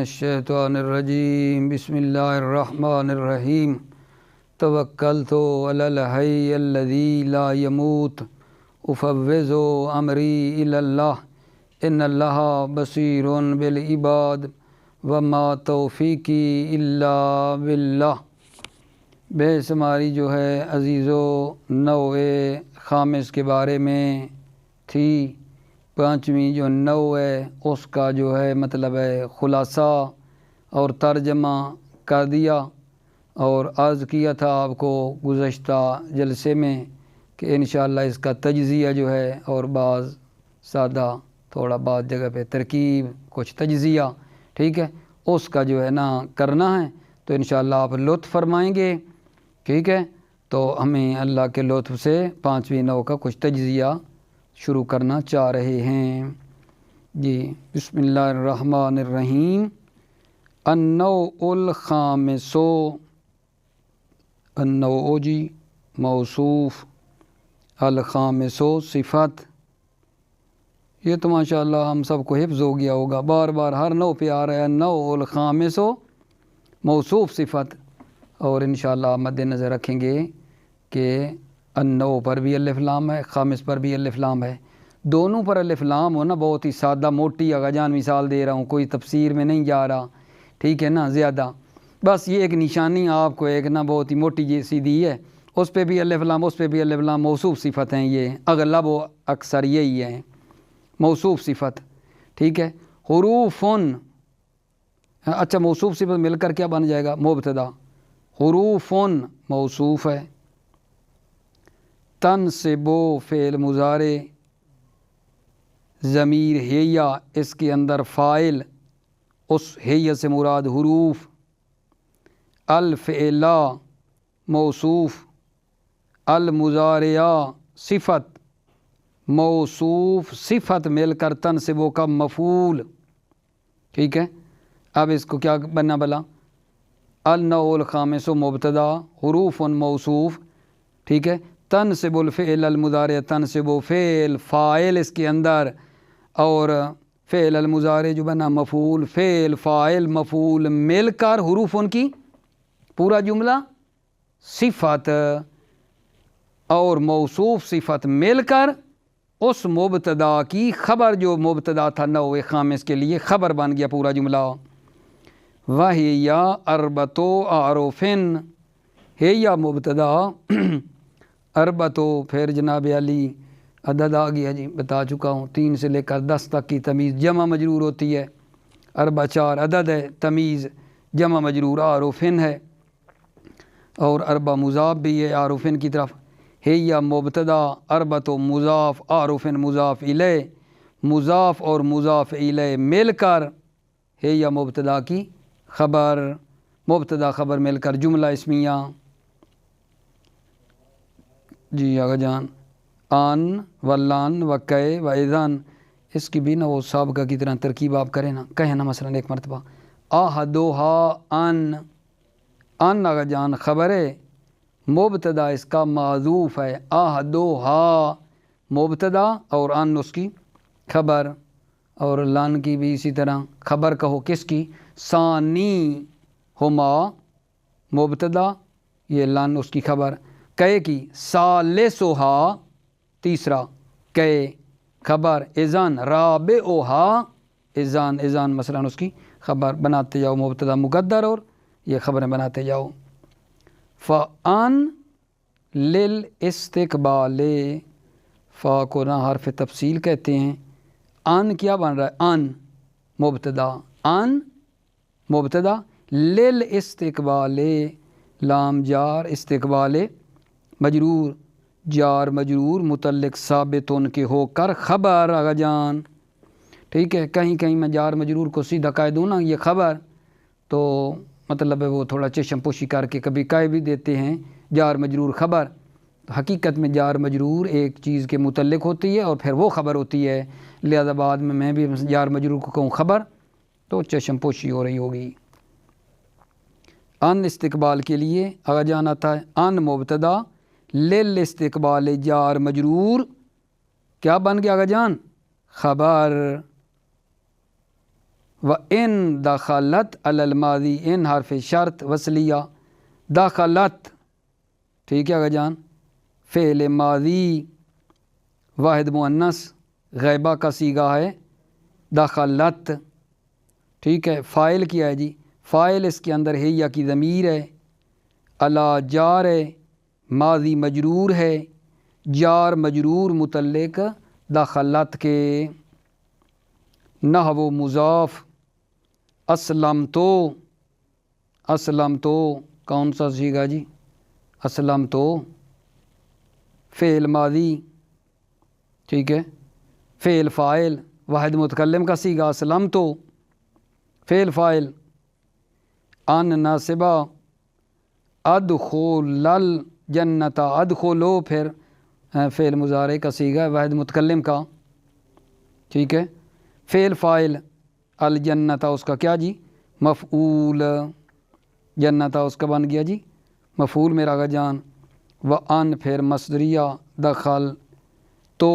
الشیطان الرجیم بسم اللہ الرحمن الرحیم توکلت علی الحی الذی لا یموت افوض امری الی اللہ ان اللہ بصیر بالعباد وما توفیقی الا باللہ۔ بحث ہماری جو ہے عزیزو نوع خامس کے بارے میں تھی۔ پانچویں جو نوع ہے اس کا جو ہے مطلب ہے خلاصہ اور ترجمہ کر دیا، اور عرض کیا تھا آپ کو گزشتہ جلسے میں کہ انشاءاللہ اس کا تجزیہ جو ہے اور بعض سادہ تھوڑا بعض جگہ پہ ترکیب کچھ تجزیہ ٹھیک ہے اس کا جو ہے نا کرنا ہے، تو انشاءاللہ آپ لطف فرمائیں گے ٹھیک ہے۔ تو ہمیں اللہ کے لطف سے پانچویں نوع کا کچھ تجزیہ شروع کرنا چاہ رہے ہیں جی۔ بسم اللہ الرحمن الرحیم۔ النوع الخامس، النوع جی موصوف، الخامس صفت۔ یہ تو ماشاءاللہ ہم سب کو حفظ ہو گیا ہوگا، بار بار ہر نوع پہ آ رہا ہے النوع الخامس موصوف صفت، اور انشاءاللہ مد نظر رکھیں گے کہ النوع پر بھی الف لام ہے، خامس پر بھی الف لام ہے، دونوں پر الف لام ہو نا۔ بہت ہی سادہ موٹی آغا جان مثال دے رہا ہوں، کوئی تفسیر میں نہیں جا رہا ٹھیک ہے نا زیادہ، بس یہ ایک نشانی آپ کو ایک نا بہت ہی موٹی جیسی دی ہے، اس پہ بھی الف لام اس پہ بھی الف لام، موصوف صفت ہیں یہ، اغلب و اکثر یہی ہیں موصوف صفت ٹھیک ہے۔ حروفن، اچھا موصوف صفت مل کر کیا بن جائے گا؟ مبتدا۔ حروفن موصوف ہے، تنصبو فعل مضارع، ضمیر ہیہ اس کے اندر فاعل، اس ہیہ سے مراد حروف۔ الفعلا موصوف، المضارعہ صفت، موصوف صفت مل کر تنصبو کا مفعول ٹھیک ہے۔ اب اس کو کیا بننا بلا؟ النوع الخامس مبتدا، حروف موصوف ٹھیک ہے، تنصب الفعل المضارع، تنصب فعل فاعل اس کے اندر، اور فعل المضارع جو بنا مفعول، فعل فاعل مفعول مل کر حروف ان کی پورا جملہ صفت، اور موصوف صفت مل کر اس مبتدا کی خبر، جو مبتدا تھا نوع خامس کے لیے خبر بن گیا پورا جملہ۔ وَهِيَ أَرْبَعَةُ أَحْرُفٍ، ہے یا مبتدا، اربتو پھر جناب علی عدد آ گیا جی، بتا چکا ہوں 3 سے لے کر 10 تک کی تمیز جمع مجرور ہوتی ہے، اربع 4 عدد ہے، تمیز جمع مجرور عارفن ہے، اور اربع مضاف بھی ہے عارفن کی طرف۔ ہے یا مبتدا، اربتو مضاف، عارفن مضاف الیہ، مضاف اور مضاف الیہ مل کر ہے یا مبتدا کی خبر، مبتدا خبر مل کر جملہ اسمیہ جی آغا جان۔ آن ولان وکے و اذن، اس کی بھی نا وہ سابقہ کی طرح ترکیب آپ کریں نا، کہیں نا مثلا ایک مرتبہ آہدوہا ان، ان آغا جان خبر ہے، مبتدا اس کا معذوف ہے، آہدوہا مبتدا اور ان اس کی خبر، اور لان کی بھی اسی طرح خبر کہو کس کی؟ ثانی ہما مبتدا، یہ لان اس کی خبر، کئے کی ثالثھا تیسرا، کئے خبر، اذن رابعھا اذان، اذان مثلا اس کی خبر بناتے جاؤ، مبتدا مقدر اور یہ خبریں بناتے جاؤ۔ فَأَن لِلْاِسْتِقْبَالِ، فا کو نہ حرف تفصیل کہتے ہیں۔ ان کیا بن رہا ہے؟ ان مبتدا، ان مبتدا، لِلْاِسْتِقْبَالِ لام جار، استقبال مجرور، جار مجرور متعلق ثابت ان کے ہو کر خبر آغا جان ٹھیک ہے۔ کہیں کہیں میں جار مجرور کو سیدھا قائے دوں نا یہ خبر، تو مطلب ہے وہ تھوڑا چشم پوشی کر کے کبھی قائے بھی دیتے ہیں جار مجرور خبر، حقیقت میں جار مجرور ایک چیز کے متعلق ہوتی ہے اور پھر وہ خبر ہوتی ہے، لہذا بعد میں بھی جار مجرور کو کہوں خبر تو چشم پوشی ہو رہی ہوگی۔ ان استقبال کے لیے آغا جان آتا ہے، ان مبتدا، لل استقبال جار مجرور، کیا بن گیا آغا جان؟ خبر۔ و ان دخلت علی الماضی، ان حرف شرط وصلیہ، دخلت ٹھیک ہے آگا جان، فعل ماضی واحد مؤنث غیبہ کا صیغہ ہے دخلت، ٹھیک ہے۔ فاعل کیا ہے جی؟ فاعل اس کے اندر ہیہ کی ضمیر ہے، علی جار ہے، ماضی مجرور ہے، جار مجرور متعلق دخلت کے، نحو مضاف، اسلم تو، اسلم تو کون سا صیغہ جی؟ اسلم تو فعل ماضی، ٹھیک ہے۔ فعل فاعل واحد متکلم کا صیغہ اسلم تو، فعل فاعل ان ناصبہ، ادخل الجنت، ادخلو پھر فعل مضارع کا صیغہ واحد متکلم کا، ٹھیک ہے۔ فعل فاعل الجنت اس کا کیا جی؟ مفعول، جنت اس کا بن گیا جی مفعول میرا آقا جان۔ و ان پھر مصدریہ دخل تو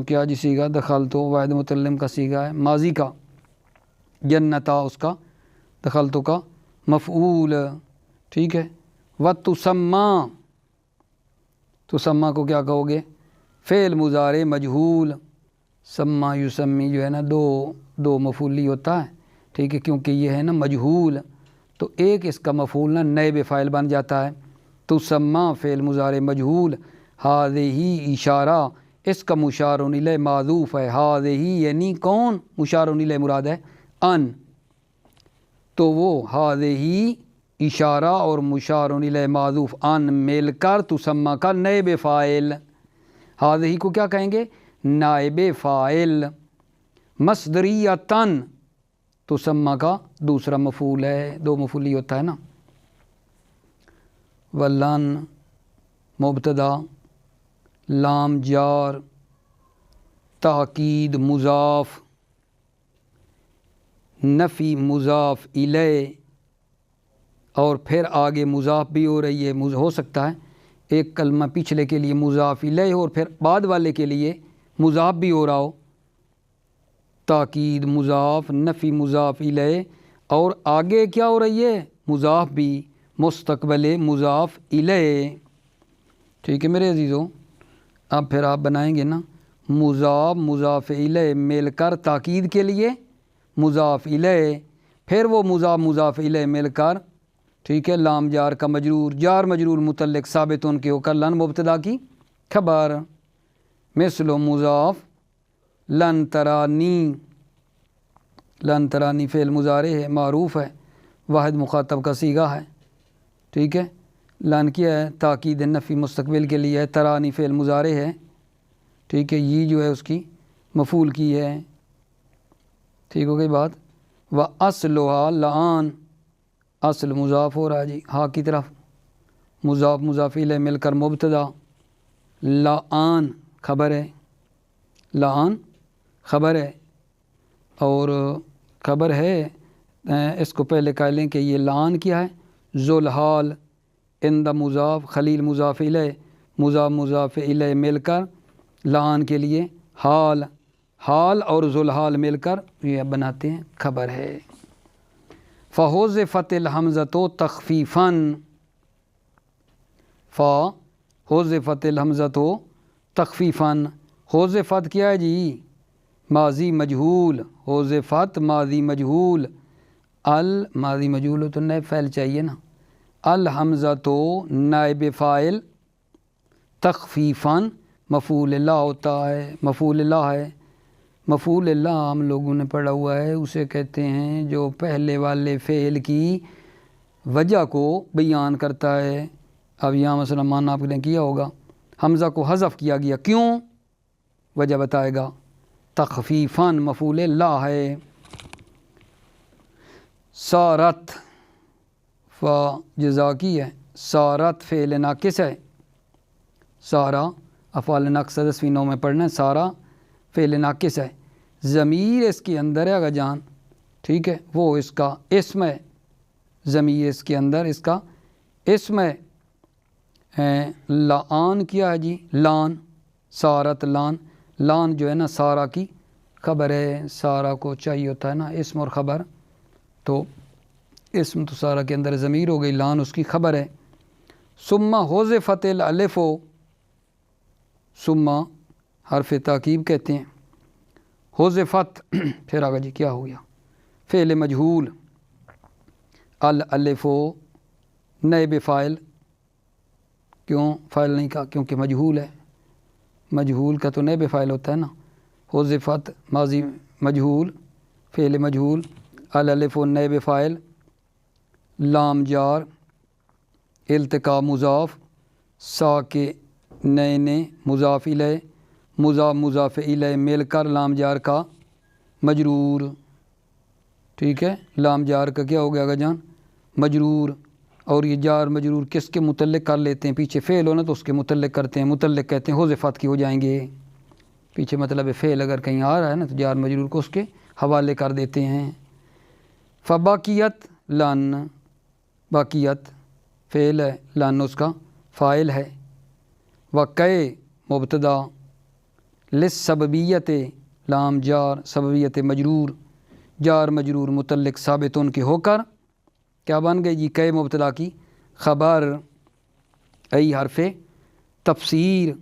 کیا جی صیغہ؟ دخل تو واحد متکلم کا صیغہ ہے ماضی کا، جنتا اس کا دخل تو کا مفعول، ٹھیک ہے۔ و تسمہ، تسمہ کو کیا کہو گے؟ فعل مضارع مجہول، سما یسمی جو ہے نا دو مفعولی ہوتا ہے، ٹھیک ہے، کیونکہ یہ ہے نا مجہول تو ایک اس کا مفعول نا نائب فاعل بن جاتا ہے۔ تسمہ فعل مضارع مجہول، ہذہ اشارہ اس کا مشار الیہ معذوف ہے، ہذہ یعنی کون مشار الیہ مراد ہے؟ ان، تو وہ ہذہ اشارہ اور مشار الیہ معذوف ان مل کر تسمہ کا نائب فاعل، ہذہ کو کیا کہیں گے؟ نائب فاعل، مصدریتن تسمہ کا دوسرا مفعول ہے، دو مفعولی ہوتا ہے نا۔ ولن مبتدا، لام جار، تاکید مضاف، نفی مضاف الیہ، اور پھر آگے مضاف بھی ہو رہی ہے، ہو سکتا ہے ایک کلمہ پچھلے کے لیے مضاف الیہ اور پھر بعد والے کے لیے مضاف بھی ہو رہا ہو، تاکید مضاف، نفی مضاف الیہ، اور آگے کیا ہو رہی ہے؟ مضاف بھی، مستقبل مضاف الیہ، ٹھیک ہے میرے عزیزوں۔ اب پھر آپ بنائیں گے نا مضاف مضاف الیہ مل کر تاکید کے لیے مضاف الیہ، پھر وہ مضاف مضاف الیہ مل کر، ٹھیک ہے، لام جار کا مجرور، جار مجرور متعلق ثابت ان کے ہو کر لن مبتدا کی خبر، مثل مضاف لن ترانی، لن ترانی فعل مضارع ہے معروف ہے، واحد مخاطب کا صیغہ ہے، ٹھیک ہے۔ لن کیا ہے؟ تاکید نفی مستقبل کے لیے ہے، ترانی فعل مضارع ہے، ٹھیک ہے، یہ جو ہے اس کی مفعول کی ہے، ٹھیک ہو گئی بات۔ و اصلھا لعان، اصل مضاف ہو رہا ہے جی ہاں کی طرف، مضاف مضاف الیہ مل کر مبتدا، لعان خبر ہے، لعان خبر ہے، اور خبر ہے اس کو پہلے کہہ لیں کہ یہ لعان کیا ہے؟ ذوالحال، عند مضاف، خلیل مضاف الیہ، مضاف مضاف الیہ مل کر لعان کے لیے حال، حال اور ذوالحال مل کر یہ بناتے ہیں خبر ہے۔ فحذفت الحمزۃ تخفیفاً، فحذفت الحمزۃ تخفیفاً، حذفت کیا ہے جی؟ ماضی مجہول، حذفت ماضی مجہول، ماضی مجہول ہو تو نائب فاعل چاہیے نا، الحمزۃ نائب فاعل، تخفیفاً مفعول اللہ ہوتا ہے، مفعول اللہ ہے، مفعول اللہ ہم لوگوں نے پڑھا ہوا ہے، اسے کہتے ہیں جو پہلے والے فعل کی وجہ کو بیان کرتا ہے۔ اب یہاں مثلا معنی آپ نے کیا ہوگا حمزہ کو حذف کیا گیا، کیوں؟ وجہ بتائے گا، تخفیفاً مفعول اللہ ہے۔ سارت جزاکی ہے، سارت فعل ناقص ہے، سارا افعال ناقص 10ویں نو میں پڑھنا ہے، سارا فعل ناقص ہے، ضمیر اس کے اندر ہے اگر جان، ٹھیک ہے، وہ اس کا اسم ہے، ضمیر اس کے اندر اس کا اسم ہے۔ لعان کیا ہے جی؟ لان، سارت لان، لان جو ہے نا سارا کی خبر ہے، سارا کو چاہیے ہوتا ہے نا اسم اور خبر، تو اسم تو سارا کے اندر ضمیر ہو گئی، لان اس کی خبر ہے۔ ثم حذفت الالف، ثم حرف تاکیب کہتے ہیں، حذفت پھر آگا جی کیا ہو گیا، فعل مجہول، الالف نائب فاعل، کیوں فاعل نہیں کہا؟ کیونکہ مجہول ہے، مجہول کا تو نائب فاعل ہوتا ہے نا۔ حذفت ماضی مجہول، فعل مجہول، الالف نائب فاعل، لام جار، التقاء مضاف، ساکنین مضاف الیہ، مضاف الیہ مل کر لام جار کا مجرور، ٹھیک ہے، لام جار کا کیا ہو گیا آگا جان؟ مجرور۔ اور یہ جار مجرور کس کے متعلق کر لیتے ہیں؟ پیچھے فعل ہونا تو اس کے متعلق کرتے ہیں، متعلق کہتے ہیں حذفت کی ہو جائیں گے، پیچھے مطلب فعل اگر کہیں آ رہا ہے نا تو جار مجرور کو اس کے حوالے کر دیتے ہیں۔ فباقیت لن، باقیت فعل ہے، لن اس کا فاعل ہے، وقع مبتدا، للسببیت لام جار، سببیت مجرور، جار مجرور متعلق ثابت ان کے ہو کر کیا بن گئی جی؟ کہ مبتدا کی خبر، ای حرف تفسیر،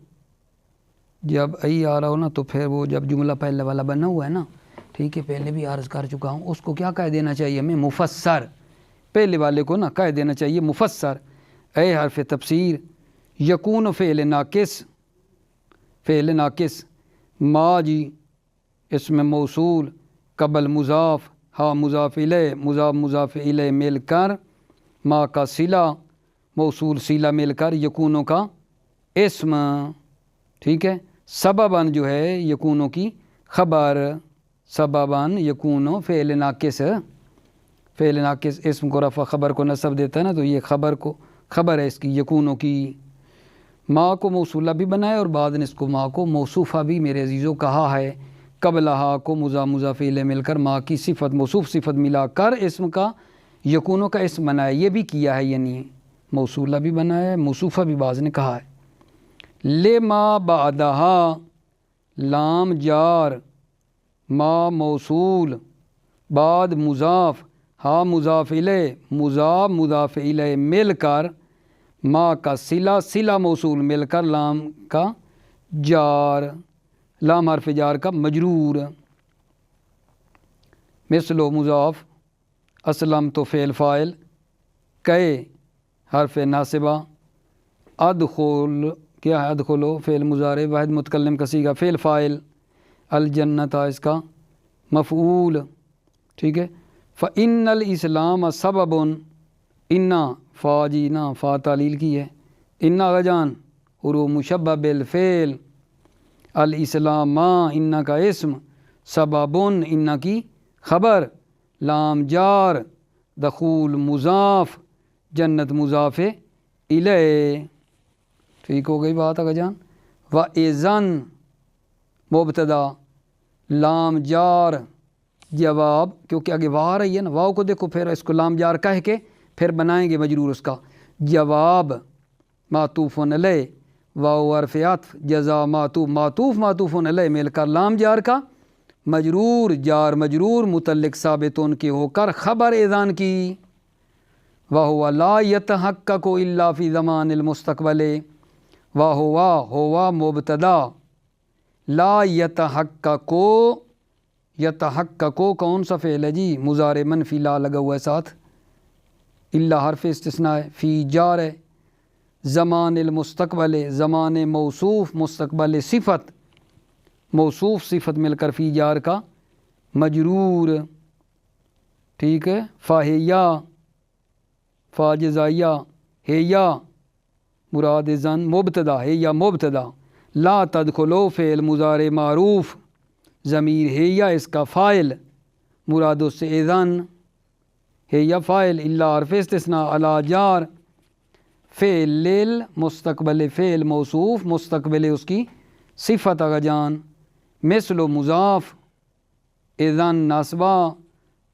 جب ای آ رہا ہو نا تو پھر وہ جب جملہ پہلے والا بنا ہوا ہے نا، ٹھیک ہے، پہلے بھی عرض کر چکا ہوں، اس کو کیا کہہ دینا چاہیے ہمیں؟ مفسر، پہلے والے کو نا کہہ دینا چاہیے مفسر، اے حرف تفسیر، یکون فعل ناقص، فعل ناقص، ما جی اسم موصول، قبل مضاف، ہا مضاف الیہ، مضاف الیہ مل کر، ما کا صلہ، موصول صلہ مل کر، یکونوں کا اسم، ٹھیک ہے، سبباً جو ہے یکونوں کی خبر، سبباً یکونو فعل ناقص، فعل ناقص اسم کو رفع خبر کو نصب دیتا ہے نا، تو یہ خبر کو خبر ہے اس کی یکونوں کی، ما کو موصولہ بھی بنایا اور بعد نے اس کو ما کو موصوفہ بھی میرے عزیزوں کہا ہے، قبل ہا کو مضاف الیہ مل کر ما کی صفت موصوف صفت ملا کر اسم کا یکونوں کا اسم بنایا، یہ بھی کیا ہے، یعنی موصولہ بھی بنایا ہے، موصوفہ بھی بعض نے کہا ہے۔ لما بعدہا لام جار، ما موصول، بعد مضاف، ہا مضاف الیہ، مضاف الیہ مل کر، ما کا صلہ، صلہ موصول مل کر لام کا جار، لام حرف جار کا مجرور، مثل و مضاف، اسلم تو فعل فاعل، کہ حرف ناصبہ، ادخل کیا ہے؟ ادخلو فعل مضارع واحد متکلم کا صیغہ فعل فاعل، الجنت اس کا مفعول، ٹھیک ہے۔ فإن الاسلام سبب، انا فا جی نا فا تعلیل کی ہے، انا غجان حروف مشبہ بالفعل، الاسلام انا کا اسم، سبب انا کی خبر، لام جار، دخول مضاف، جنت مضاف الیہ، ٹھیک ہو گئی بات آگا جان۔ وَإِذَن مبتدا، لام جار جواب، کیونکہ آگے واو آ رہی ہے نا، واو کو دیکھو پھر اس کو لام جار کہہ کے پھر بنائیں گے مجرور اس کا، جواب معطوف علیہ، واو حرف عطف، جزا معطوف علیہ مل کر لام جار کا مجرور، جار مجرور متعلق ثابت ان کے ہو کر خبر اذان کی، وَهُوَ لَا يَتَحَقَّقُ إِلَّا فِي زَمَانِ الْمُسْتَقْبَلِ، وَهُوَ مبتدا، لا يتحقق، یتحقق کون سا فعل ہے جی؟ مضارع منفی لا لگا ہوا ہے ساتھ، الا حرف استثناء ہے، فی جار ہے، زمان المستقبل، زمان موصوف، مستقبل صفت، موصوف صفت مل کر فی جار کا مجرور، ٹھیک ہے۔ فاہیا، فا جزائیہ، ہیا مراد زن، مبتدا ہے یا مبتدا، لا تدخلو فعل مضارع معروف، ضمیر ہے یا اس کا فاعل، مراد اس سے اذن ہے یا فاعل، الا حرف استثناء، علی جار، فعل مستقبل، فعل موصوف مستقبل اس کی صفت آگا جان، مثل و مضاف، اذن نصبہ،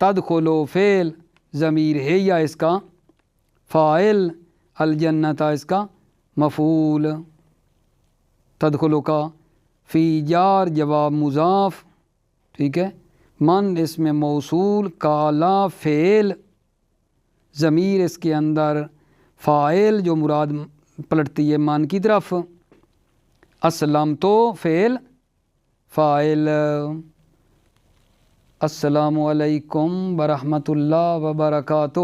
تدخلو فعل، ضمیر ہے یا اس کا فاعل، الجنت اس کا مفعول، تدخلو کا، فی جار جواب مضاف، ٹھیک ہے، من اس میں موصول، کالا فعل، ضمیر اس کے اندر فاعل جو مراد پلٹتی ہے من کی طرف، اسلم تو فعل فاعل۔ السلام علیکم ورحمۃ اللہ وبرکاتہ۔